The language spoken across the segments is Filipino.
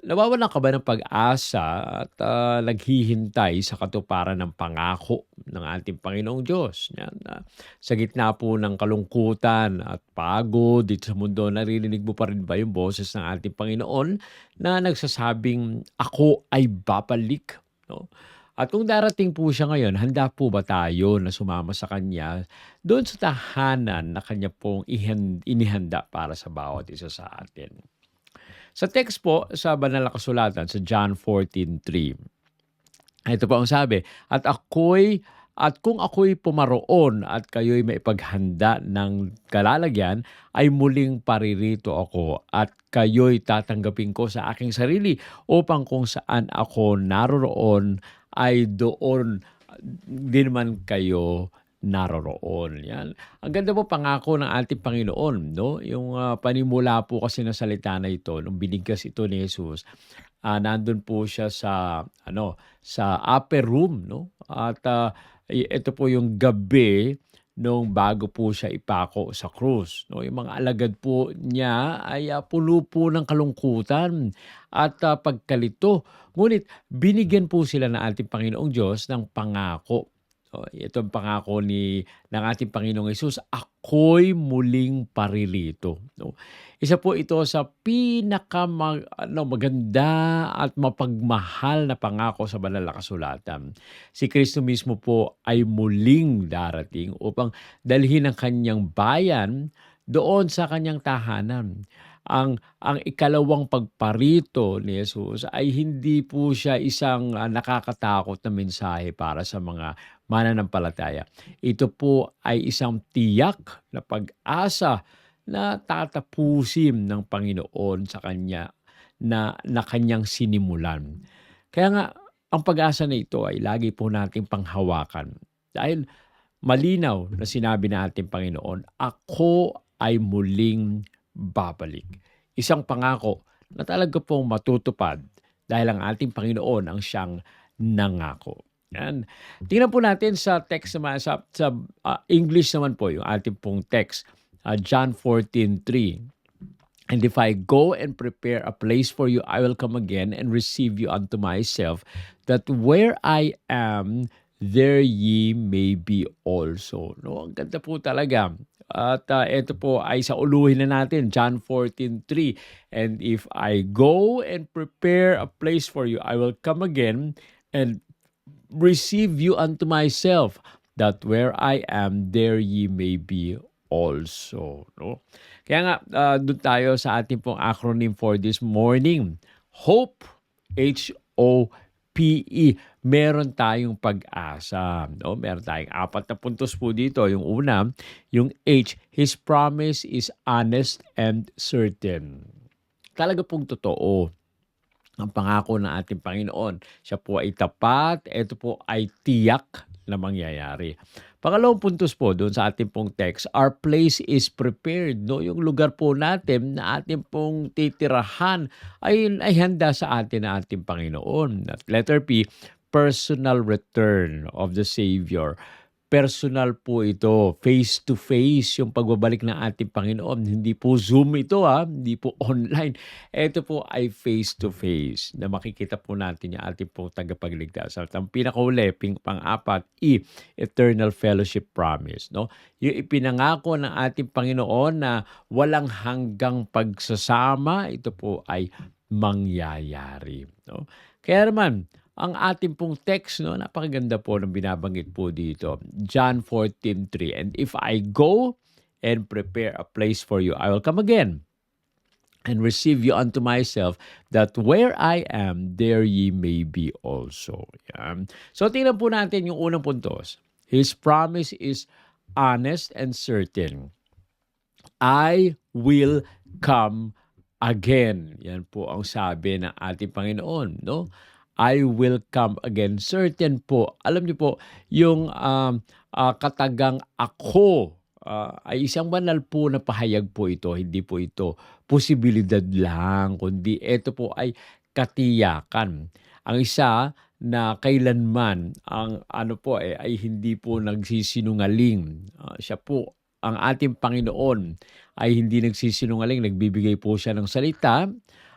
Nawawalan ka ba ng pag-asa at naghihintay sa katuparan ng pangako ng ating Panginoong Diyos? Yan, sa gitna po ng kalungkutan at pagod dito sa mundo, naririnig mo pa rin ba yung boses ng ating Panginoon na nagsasabing, "Ako ay babalik." No? At kung darating po siya ngayon, handa po ba tayo na sumama sa Kanya doon sa tahanan na Kanya pong inihanda para sa bawat isa sa atin? Sa text po sa banal na kasulatan sa John 14:3. Ito po ang sabi, at kung ako'y pumaroon at kayo'y maipaghanda ng kalalagyan, ay muling paririto ako at kayo'y tatanggapin ko sa aking sarili upang kung saan ako naroroon ay doon din man kayo naroroon. Yan. Ang ganda po pangako ng ating Panginoon, no? Yung panimula po kasi ng salita na ito, nung binigkas ito ni Jesus, nandun po siya sa sa upper room, no? At ito po yung gabi nung bago po siya ipako sa krus, no? Yung mga alagad po niya ay puno po ng kalungkutan at pagkalito. Ngunit binigyan po sila ng ating Panginoong Diyos ng pangako. Ito ang pangako ng ating Panginoong Hesus, "Ako'y muling paririto." No? Isa po ito sa maganda at mapagmahal na pangako sa banal na kasulatan. Si Kristo mismo po ay muling darating upang dalhin ang kanyang bayan doon sa kanyang tahanan. Ang ikalawang pagparito ni Jesus ay hindi po siya isang nakakatakot na mensahe para sa mga mananampalataya. Ito po ay isang tiyak na pag-asa na tatapusin ng Panginoon sa kanya na kanyang sinimulan. Kaya nga, ang pag-asa na ito ay lagi po nating panghawakan. Dahil malinaw na sinabi ng ating Panginoon, "Ako ay muling babalik." Isang pangako na talaga pong matutupad dahil ang ating Panginoon ang siyang nangako. Yan. Tingnan po natin sa text naman, sa English naman po yung ating pong text. John 14:3. "And if I go and prepare a place for you, I will come again and receive you unto myself, that where I am, there ye may be also." No, ang ganda po talaga. At ito po ay sa uluhin na natin, John 14:3. "And if I go and prepare a place for you, I will come again and receive you unto myself, that where I am, there ye may be also." No? Kaya nga, doon tayo sa ating pong acronym for this morning. Hope, HOPE. Meron tayong pag-asa. No? Meron tayong 4 na puntos po dito. Yung una, yung H, His promise is honest and certain. Talaga pong totoo ang pangako ng ating Panginoon. Siya po ay tapat, ito po ay tiyak na mangyayari. Pangalawang puntos po doon sa ating pong text, our place is prepared. No? Yung lugar po natin na ating pong titirahan ay handa sa atin na ating Panginoon. At letter P, personal return of the Savior. Personal po ito, face to face yung pagbabalik ng ating Panginoon. Hindi po Zoom ito, hindi po online. Ito po ay face to face na makikita po natin yung ating pong tagapagligtas. At ang pinakauli, pang-apat, eternal fellowship promise. No? Yung ipinangako ng ating Panginoon na walang hanggang pagsasama, ito po ay mangyayari. No? Kaya naman, ang ating pong text, no, napakaganda po ng binabanggit po dito. John 14:3, "And if I go and prepare a place for you, I will come again and receive you unto myself, that where I am, there ye may be also." Yan. So tingnan po natin yung unang puntos. His promise is honest and certain. I will come again. Yan po ang sabi ng ating Panginoon, no? I will come again. Certain po. Alam niyo po, yung katagang ako ay isang banal po na pahayag po ito. Hindi po ito posibilidad lang, kundi ito po ay katiyakan. Ang isa na kailanman ang ay hindi po nagsisinungaling. Siya po, ang ating Panginoon ay hindi nagsisinungaling. Nagbibigay po siya ng salita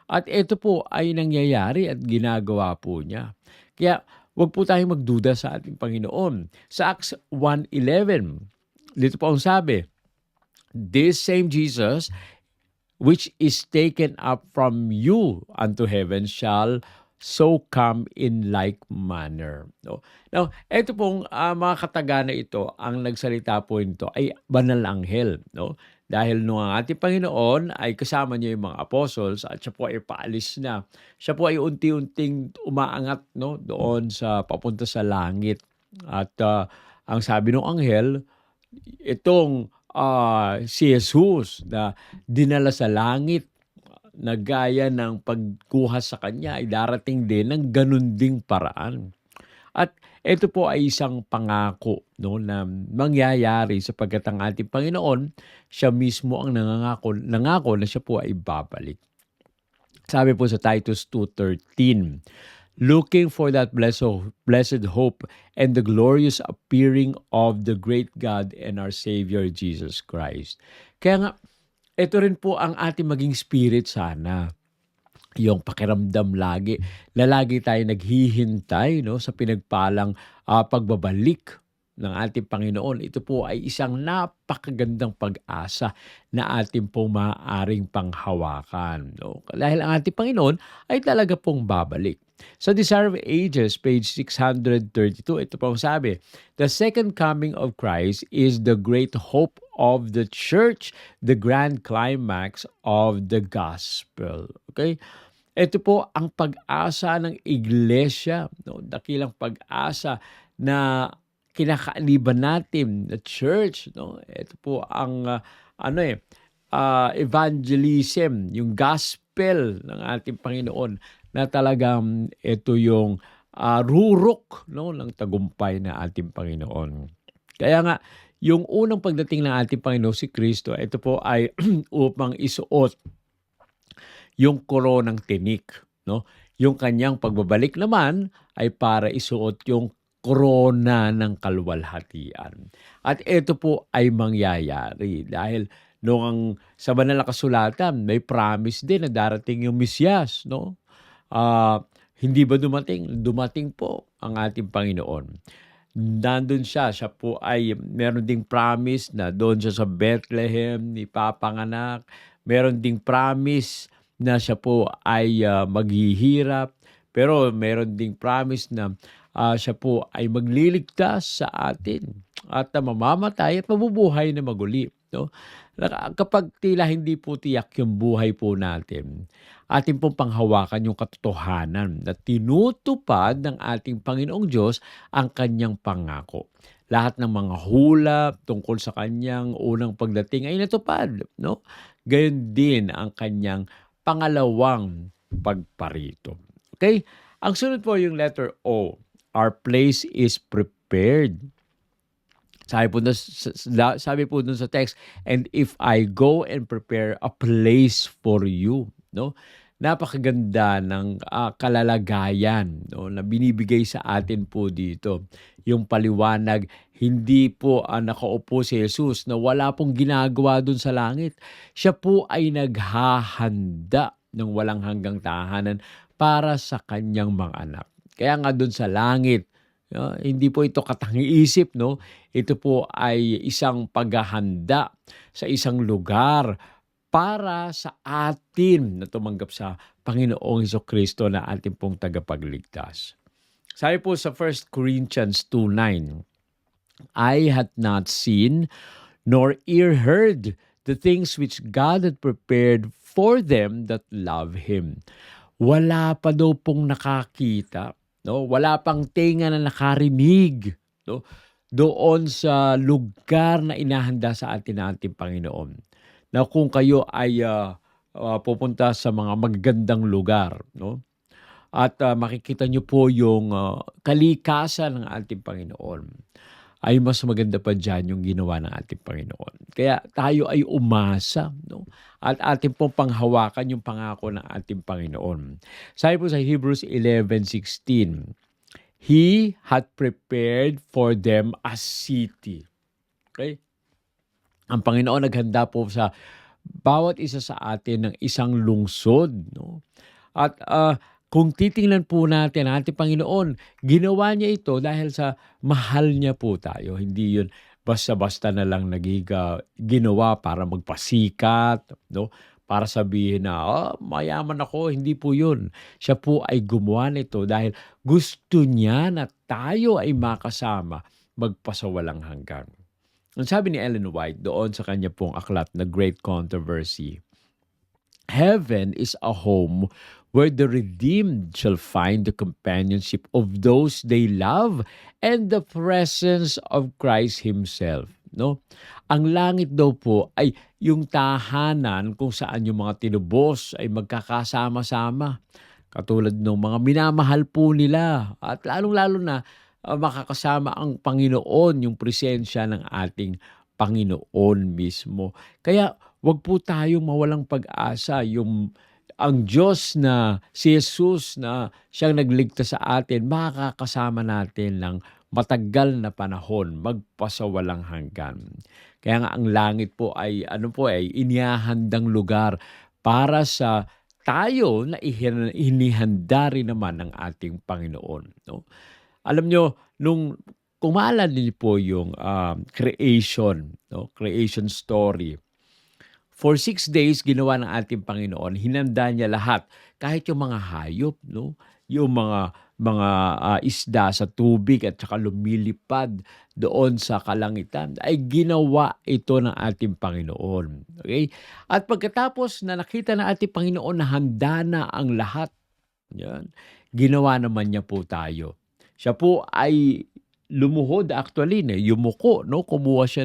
At ito po ay nangyayari at ginagawa po niya. Kaya wag po tayong magduda sa ating Panginoon. Sa Acts 1:11, dito po ang sabi, "This same Jesus which is taken up from you unto heaven shall so come in like manner." No? Now, ito pong mga katagana ito, ang nagsalita po nito ay banal anghel. No? Dahil nung ang ating Panginoon ay kasama niya yung mga apostles at siya po ay paalis na. Siya po ay unti-unting umaangat, no, doon sa papunta sa langit. At ang sabi ng anghel, itong si Jesus na dinala sa langit na gaya ng pagkuha sa kanya ay darating din ng ganun ding paraan. At ito po ay isang pangako, no, na mangyayari sapagkat ang ating Panginoon, siya mismo ang nangako na siya po ay babalik. Sabi po sa Titus 2:13, "Looking for that blessed hope and the glorious appearing of the great God and our Savior Jesus Christ." Kaya nga, ito rin po ang ating maging spirit sana. Yung pakiramdam lagi na lagi tayo naghihintay, no, sa pinagpalang pagbabalik ng ating Panginoon. Ito po ay isang napakagandang pag-asa na ating pong maaaring panghawakan. No? Dahil ang ating Panginoon ay talaga pong babalik. Sa Desire of Ages, page 632, ito po ang sabi, "The second coming of Christ is the great hope of the church, the grand climax of the gospel." Okay? Ito po ang pag-asa ng iglesia, no? Dakilang pag-asa na kinakaaliban natin, the church, no? Ito po ang evangelism, yung gospel ng ating Panginoon na talagang ito yung rurok, no, ng tagumpay na ating Panginoon. Kaya nga, yung unang pagdating ng ating Panginoon si Kristo, ito po ay upang isuot yung koronang tinik, no? Yung kanyang pagbabalik naman ay para isuot yung korona ng kaluwalhatian. At ito po ay mangyayari dahil noong sa banal na kasulatan may promise din na darating yung Mesiyas, no? Hindi ba dumating? Dumating po ang ating Panginoon. Nandun siya po ay meron ding promise na doon siya sa Bethlehem ipapanganak. Meron ding promise na siya po ay maghihirap. Pero meron ding promise na siya po ay magliligtas sa atin at mamamatay at mabubuhay na maguli. No? Kapag tila hindi po tiyak yung buhay po natin, atin pong panghawakan yung katotohanan na tinutupad ng ating Panginoong Diyos ang kanyang pangako. Lahat ng mga hula tungkol sa kanyang unang pagdating ay natupad. No? Gayon din ang kanyang pangalawang pagparito. Okay? Ang sunod po yung letter O. Our place is prepared. Sabi po dun sa text, "And if I go and prepare a place for you." No? Napakaganda ng kalalagayan, no, na binibigay sa atin po dito. Yung paliwanag, hindi po nakaupo si Jesus na wala pong ginagawa dun sa langit. Siya po ay naghahanda ng walang hanggang tahanan para sa kanyang mga anak. Kaya nga dun sa langit, hindi po ito katangi-isip, no? Ito po ay isang paghahanda sa isang lugar para sa atin na tumanggap sa Panginoong Hesukristo na ating pong tagapagligtas. Sabi po sa 1 Corinthians 2:9, "Eye hath not seen, nor ear heard, the things which God had prepared for them that love Him." Wala pa daw pong nakakita, no? Wala pang tenga na nakarinig, no? Doon sa lugar na inahanda sa atin ng ating Panginoon. Na kung kayo ay pupunta sa mga magagandang lugar, no? At makikita nyo po yung kalikasan ng ating Panginoon, ay mas maganda pa dyan yung ginawa ng ating Panginoon. Kaya tayo ay umasa, no? At ating pong panghawakan yung pangako ng ating Panginoon. Sabi po sa Hebrews 11:16, "He had prepared for them a city." Okay? Ang Panginoon naghanda po sa bawat isa sa atin ng isang lungsod, no? At kung titingnan po natin ang ating Panginoon, ginawa niya ito dahil sa mahal niya po tayo. Hindi yun basta-basta na lang ginawa para magpasikat, no? Para sabihin na, mayaman ako. Hindi po yun. Siya po ay gumawa nito dahil gusto niya na tayo ay makasama magpasawalang hanggan. Ang sabi ni Ellen White doon sa kanya pong aklat na Great Controversy, heaven is a home where the redeemed shall find the companionship of those they love and the presence of Christ Himself. No? Ang langit daw po ay yung tahanan kung saan yung mga tinubos ay magkakasama-sama. Katulad ng mga minamahal po nila. At lalong-lalo na makakasama ang Panginoon, yung presensya ng ating Panginoon mismo. Kaya wag po tayong mawalang pag-asa. Ang Diyos na si Jesus na siyang nagligtas sa atin, makakasama natin ng matagal na panahon, magpasawalang hanggan. Kaya nga ang langit po ay inihahandang lugar para sa tayo na inihanda rin naman ng ating Panginoon. No? Alam nyo, nung kumalan din po yung creation, no? Creation story. For 6 days, ginawa ng ating Panginoon, hinanda niya lahat. Kahit yung mga hayop, no? Yung mga isda sa tubig at saka lumilipad doon sa kalangitan, ay ginawa ito ng ating Panginoon. Okay? At pagkatapos na nakita ng ating Panginoon na handa na ang lahat, yan, ginawa naman niya po tayo. Siya po ay lumuhod actually, yumuko, no? Kumuha siya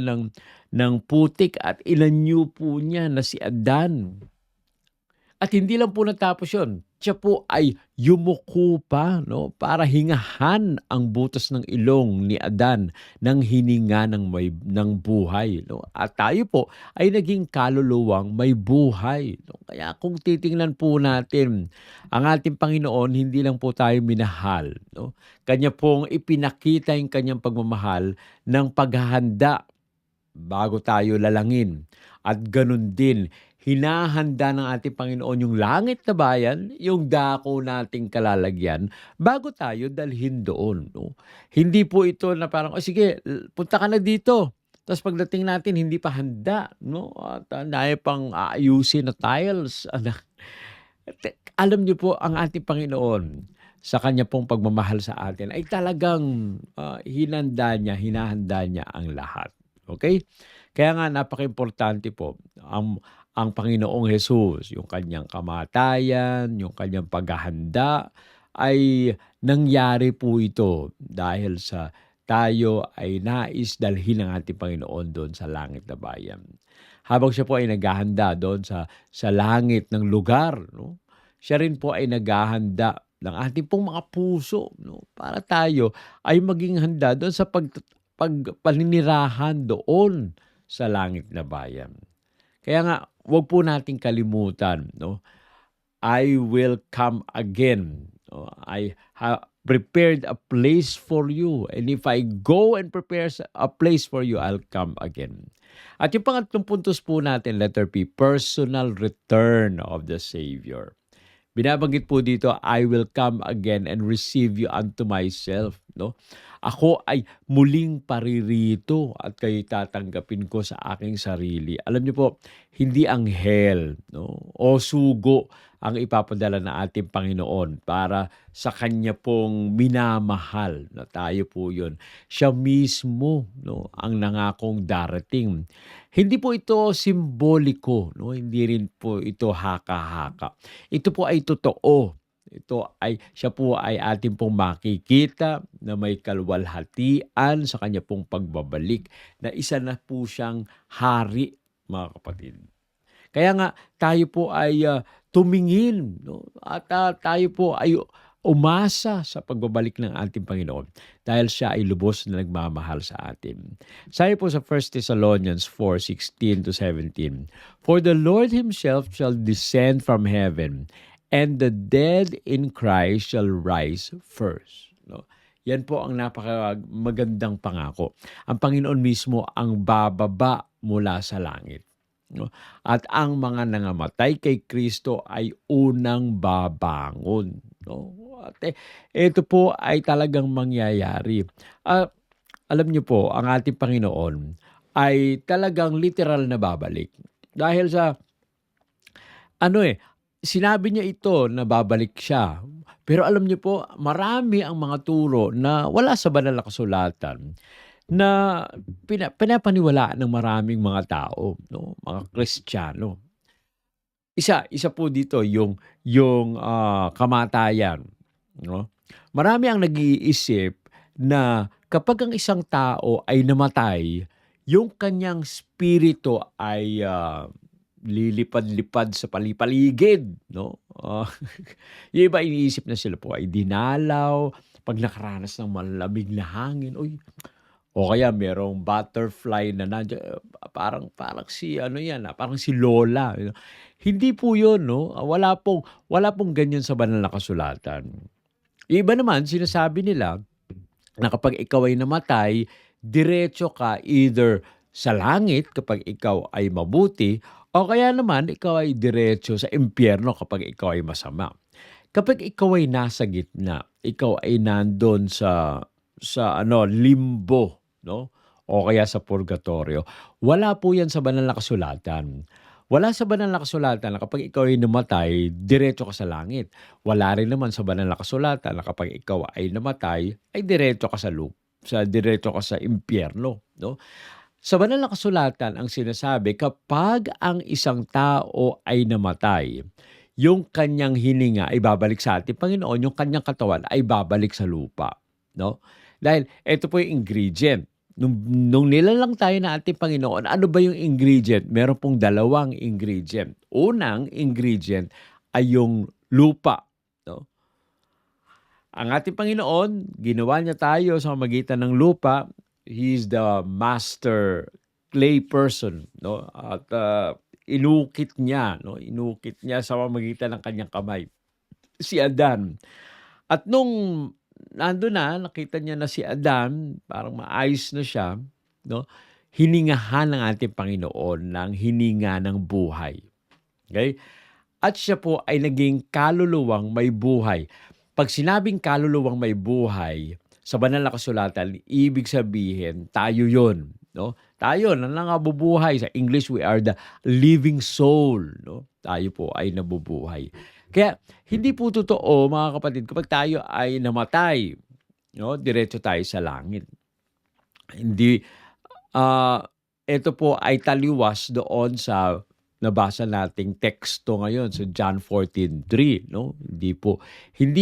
ng putik at inanyo po niya na si Adan. At hindi lang po natapos yun. Siya po ay yumuko pa, no? Para hingahan ang butas ng ilong ni Adan ng hininga ng buhay. No? At tayo po ay naging kaluluwang may buhay. No? Kaya kung titingnan po natin, ang ating Panginoon, hindi lang po tayo minahal. No? Kanya pong ipinakita yung kanyang pagmamahal ng paghahanda bago tayo lalangin. At ganun din, hinahanda ng ating Panginoon yung langit na bayan, yung dako nating kalalagyan, bago tayo dalhin doon. No? Hindi po ito na parang, sige, punta ka na dito. Tapos pagdating natin, hindi pa handa. No? At dahil pang aayusin na tiles. Alam niyo po, ang ating Panginoon, sa kanya pong pagmamahal sa atin, ay talagang hinahanda niya ang lahat. Okay? Kaya nga napaka-importante po ang Panginoong Jesus, yung kanyang kamatayan, yung kanyang paghahanda, ay nangyari po ito dahil sa tayo ay nais dalhin ng ating Panginoon doon sa langit na bayan. Habang siya po ay naghahanda doon sa langit ng lugar, no? Siya rin po ay naghahanda ng ating pong mga puso, no? Para tayo ay maging handa doon sa paninirahan doon sa langit na bayan. Kaya nga, huwag po nating kalimutan, no? I will come again. No? I have prepared a place for you. And if I go and prepare a place for you, I'll come again. At yung pangatlong puntos po natin, letter P, personal return of the Savior. Binabanggit po dito, I will come again and receive you unto myself. No? Ako ay muling paririto at kayo tatanggapin ko sa aking sarili. Alam niyo po, hindi anghel, no? O sugo ang ipapadala ng ating Panginoon para sa kanya pong minamahal. Na tayo po yun. Siya mismo, no? Ang nangakong darating. Hindi po ito simboliko, no? Hindi rin po ito haka-haka. Ito po ay totoo. Siya po ay ating pong makikita na may kalwalhatian sa kanya pong pagbabalik na isa na po siyang hari, mga kapatid. Kaya nga tayo po ay tumingin, no? At tayo po ay umasa sa pagbabalik ng ating Panginoon dahil siya ay lubos na nagmamahal sa atin. Sabi po sa 1 Thessalonians 4:16-17, For the Lord Himself shall descend from heaven, and the dead in Christ shall rise first. No? Yan po ang napaka-magandang pangako. Ang Panginoon mismo ang bababa mula sa langit. no? At ang mga nangamatay kay Kristo ay unang babangon, no? At ito po ay talagang mangyayari. Ah, alam niyo po, ang ating Panginoon ay talagang literal na babalik. Dahil sa ano, sinabi niya ito na babalik siya. Pero alam niyo po, marami ang mga turo na wala sa banal na kasulatan na pinapaniwalaan ng maraming mga tao, no, mga Kristiyano. Isa po dito yung kamatayan, no? Marami ang nag-iisip na kapag ang isang tao ay namatay, yung kanyang spirito ay, lilipad-lipad sa palipaligid, no? Yung iba iniisip na sila po ay dinalaw 'pag nakaranas ng malamig na hangin, uy, o kaya merong butterfly na nandiya parang parang si ano 'yan, parang si Lola. Hindi po 'yun 'no, wala pong ganyan sa banal na kasulatan. Yung iba naman sinasabi nila na kapag ikaw ay namatay, diretso ka either sa langit kapag ikaw ay mabuti o kaya naman ikaw ay diretso sa impyerno kapag ikaw ay masama. Kapag ikaw ay nasa gitna, ikaw ay nandun sa ano, limbo, 'no, o kaya sa purgatorio, wala po 'yan sa banal na kasulatan. Wala sa banal na kasulatan na kapag ikaw ay namatay, diretso ka sa langit. Wala rin naman sa banal na kasulatan na kapag ikaw ay namatay, ay diretso ka diretso ka sa impyerno, 'no? Sa banal na kasulatan ang sinasabi kapag ang isang tao ay namatay, yung kanyang hininga ay babalik sa ating Panginoon, yung kanyang katawan ay babalik sa lupa, no? Dahil eto po yung ingredient, nung nilalang tayo ng ating Panginoon, ano ba yung ingredient? Meron pong dalawang ingredient. Unang ingredient ay yung lupa, no? Ang ating Panginoon, ginawa niya tayo sa pamamagitan ng lupa. He is the master clay person, no? At, inukit niya, no? Inukit niya sa pamamagitan ng kanyang kamay, si Adan. At nung nandun na, nakita niya na si Adan, parang maayos na siya, no? Hiningahan ng ating Panginoon ng hininga ng buhay. Okay? At siya po ay naging kaluluwang may buhay. 'Pag sinabing kaluluwang may buhay, sa banal na kasulatan, ibig sabihin tayo 'yon, 'no? Tayo na nangabubuhay, sa English we are the living soul, 'no? Tayo po ay nabubuhay. Kaya hindi po totoo mga kapatid kapag tayo ay namatay, 'no, diretso tayo sa langit. Hindi, ah, ito po ay taliwas doon sa nabasa nating teksto ngayon sa John 14:3, 'no? Hindi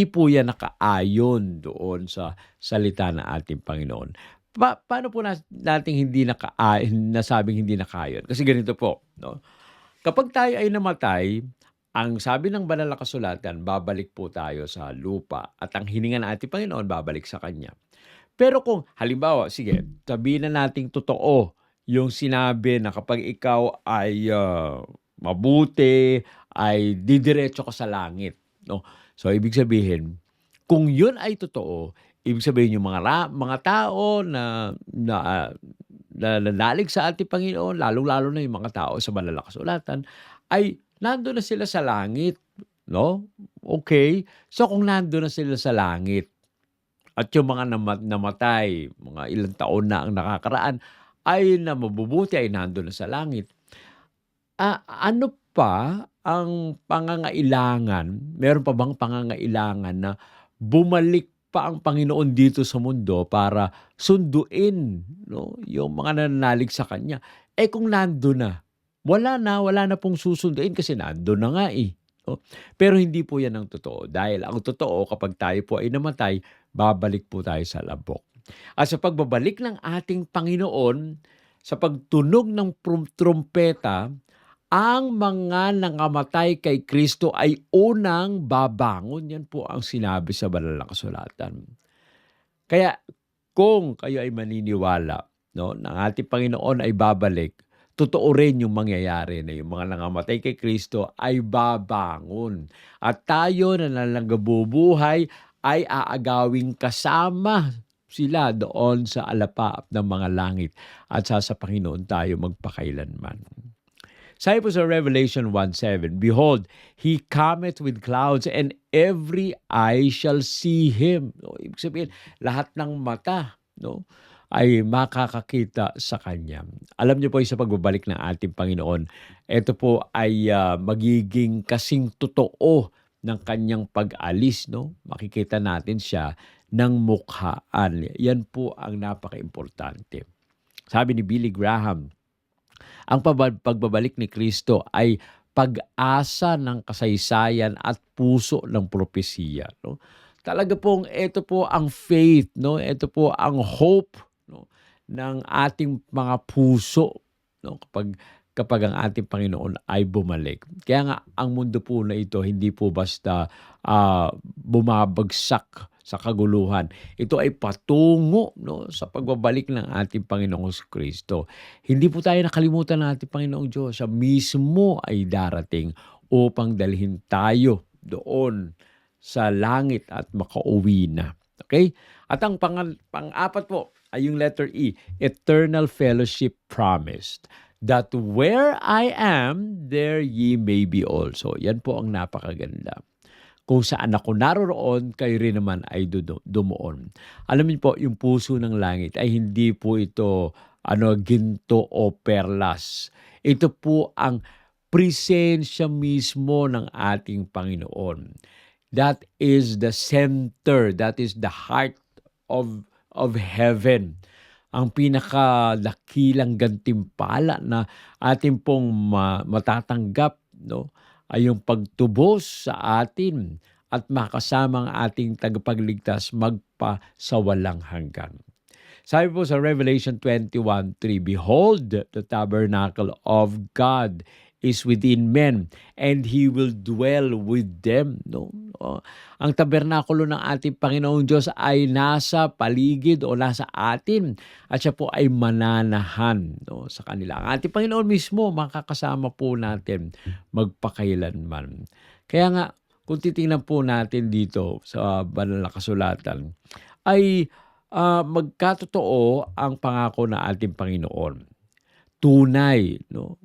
po 'yan nakaayon doon sa salita ng ating Panginoon. Paano po nating hindi nasabing hindi nakaayon? Kasi ganito po, 'no? Kapag tayo ay namatay, ang sabi ng banal na kasulatan, babalik po tayo sa lupa at ang hininga ng ating Panginoon babalik sa Kanya. Pero kung halimbawa, sige, sabihin na nating totoo yung sinabi na kapag ikaw ay, mabuti, ay didiretso ka sa langit, 'no? So, ibig sabihin, kung yun ay totoo, ibig sabihin yung mga tao na nanalig sa ating Panginoon, lalong-lalo na yung mga tao sa banal na kasulatan, ay nandun na sila sa langit, 'no? Okay. So, kung nandun na sila sa langit at yung mga namatay, mga ilang taon na ang nakakaraan, ay na mabubuti ay nandun na sa langit. Ano pa ang pangangailangan, meron pa bang pangangailangan na bumalik pa ang Panginoon dito sa mundo para sunduin, 'no, yung mga nananalig sa Kanya? Kung nandun na, wala na pong susunduin kasi nandun na nga, oh. Pero hindi po 'yan ang totoo dahil ang totoo kapag tayo po ay namatay, babalik po tayo sa labok. At sa pagbabalik ng ating Panginoon, sa pagtunog ng trumpeta, ang mga nangamatay kay Kristo ay unang babangon. Yan po ang sinabi sa banal na kasulatan. Kaya kung kayo ay maniniwala, 'no, na ang ating Panginoon ay babalik, totoo rin yung mangyayari na yung mga nangamatay kay Kristo ay babangon. At tayo na nalagabubuhay ay aagawing kasama sila doon sa alapaap ng mga langit at sa Panginoon tayo magpakailanman. Sabi po sa Revelation 1:7, "Behold, He cometh with clouds, and every eye shall see Him." No, ibig sabihin, lahat ng mata, no, ay makakakita sa Kanya. Alam niyo po sa pagbabalik ng ating Panginoon, ito po ay magiging kasing totoo ng Kanyang pag-alis. No? Makikita natin siya ng mukhaan. Yan po ang napaka-importante. Sabi ni Billy Graham, ang pagbabalik ni Kristo ay pag-asa ng kasaysayan at puso ng propesiya. No? Talaga pong ito po ang faith, no? Ito po ang hope, no, ng ating mga puso, no, kapag ang ating Panginoon ay bumalik. Kaya nga ang mundo po na ito hindi po basta bumabagsak sa kaguluhan. Ito ay patungo, no, sa pagbabalik ng ating Panginoong Kristo. Hindi po tayo nakalimutan ng ating Panginoong Diyos. Siya mismo ay darating upang dalhin tayo doon sa langit at makauwi na. Okay? At ang pang-apat po ay yung letter E, eternal fellowship promised, that where I am, there ye may be also. Yan po ang napakaganda. Kung saan ako naroroon, kayo rin naman ay dumuon. Alam niyo po, yung puso ng langit ay hindi po ito ginto o perlas. Ito po ang presensya mismo ng ating Panginoon. That is the center, that is the heart of heaven. Ang pinakadakilang gantimpala na ating pong matatanggap, no, ay yung pagtubos sa atin at makasama ang ating tagapagligtas magpasawalang hanggan. Sabi po sa Revelation 21:3, "Behold, the tabernacle of God is within men, and He will dwell with them." No? Ang tabernakulo ng ating Panginoong Diyos ay nasa paligid o nasa atin, at siya po ay mananahan, no, sa kanila. Ang ating Panginoon mismo makakasama po natin magpakailanman. Kaya nga, kung titingnan po natin dito sa banal na kasulatan, ay magkatotoo ang pangako ng ating Panginoon. Tunay, no?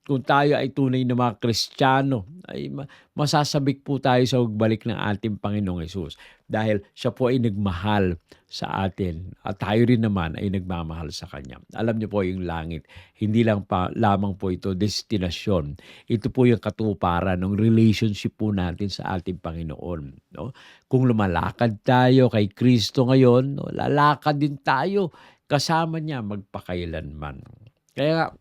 Kung tayo ay tunay na mga Kristiyano, ay masasabik po tayo sa pagbalik ng ating Panginoong Hesus. Dahil siya po ay nagmahal sa atin at tayo rin naman ay nagmamahal sa Kanya. Alam niyo po yung langit, hindi lang lamang po ito destinasyon. Ito po yung katuparan ng relationship po natin sa ating Panginoon. No? Kung lumalakad tayo kay Kristo ngayon, no, lalakad din tayo kasama niya magpakailanman. Kaya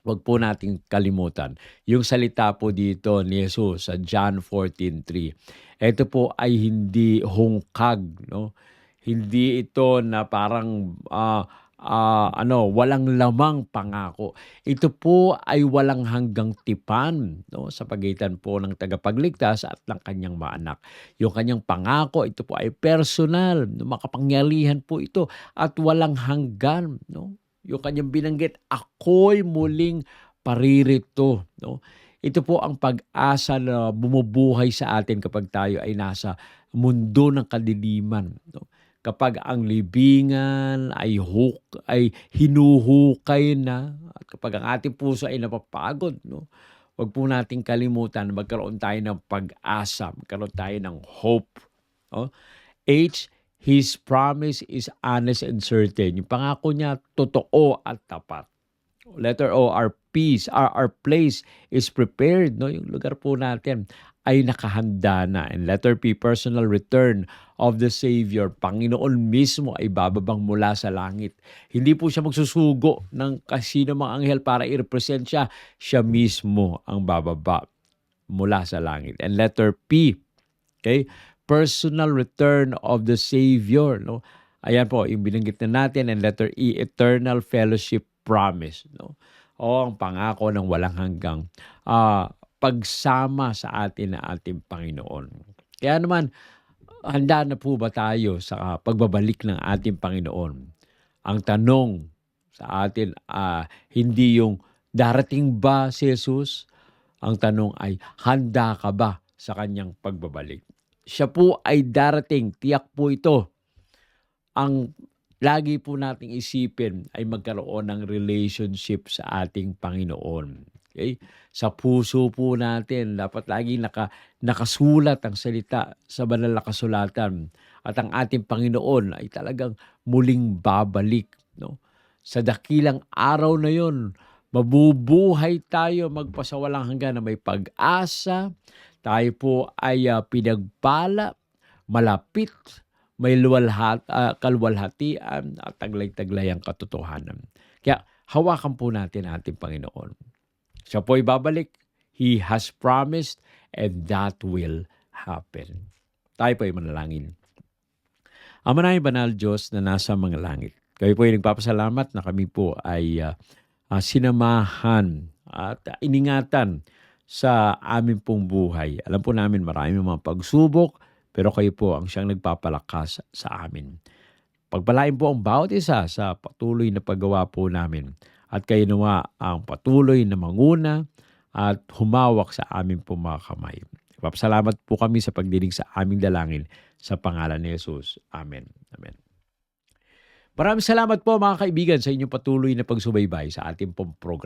wag po nating kalimutan yung salita po dito ni Jesus sa John 14:3. Ito po ay hindi hungkag, no? Hindi ito na parang walang lamang pangako. Ito po ay walang hanggang tipan, no, sa pagitan po ng tagapagligtas at ng kanyang mga anak. Yung kanyang pangako, ito po ay personal, no, makapangyarihan po ito at walang hanggan, no? Yung kanyang binanggit, ako'y muling paririto. No? Ito po ang pag-asa na bumubuhay sa atin kapag tayo ay nasa mundo ng kadiliman. No? Kapag ang libingan ay hinuhukay na, at kapag ang ating puso ay napapagod, no? Huwag po nating kalimutan, magkaroon tayo ng pag-asa, magkaroon tayo ng hope. No? His promise is honest and certain. Yung pangako niya, totoo at tapat. Letter O, our place is prepared. No? Yung lugar po natin ay nakahanda na. And letter P, personal return of the Savior. Panginoon mismo ay bababang mula sa langit. Hindi po siya magsusugo ng kasino mga anghel para i-represent siya. Siya mismo ang bababa mula sa langit. And letter P, okay, personal return of the Savior. No? Ayan po, yung binanggit na natin. And letter E, eternal fellowship promise. No? O ang pangako ng walang hanggang pagsama sa atin na ating Panginoon. Kaya naman, handa na po ba tayo sa pagbabalik ng ating Panginoon? Ang tanong sa atin, hindi yung darating ba si Jesus? Ang tanong ay, handa ka ba sa kanyang pagbabalik? Siya po ay darating, tiyak po ito. Ang lagi po nating isipin ay magkaroon ng relationship sa ating Panginoon. Okay? Sa puso po natin, dapat lagi nakasulat ang salita sa banal na kasulatan. At ang ating Panginoon ay talagang muling babalik. No? Sa dakilang araw na yon, mabubuhay tayo magpasawalang hanggan na may pag-asa. Tayo po ay pinagpala, malapit, may kalwalhatian at taglay-taglay ang katotohanan. Kaya hawakan po natin ating Panginoon. Siya po ay babalik. He has promised and that will happen. Tayo po ay manalangin. Ama namin banal Diyos na nasa mga langit. Kayo po ay nagpapasalamat na kami po ay sinamahan at iningatan sa amin pong buhay. Alam po namin marami mga pagsubok, pero kayo po ang siyang nagpapalakas sa amin. Pagpalain po ang bawat isa sa patuloy na paggawa po namin. At kayo nawa ang patuloy na manguna at humawak sa amin po mga kamay. Papasalamat po kami sa pagdinig sa aming dalangin sa pangalan ni Jesus. Amen. Amen. Maraming salamat po mga kaibigan sa inyong patuloy na pagsubaybay sa ating pong program.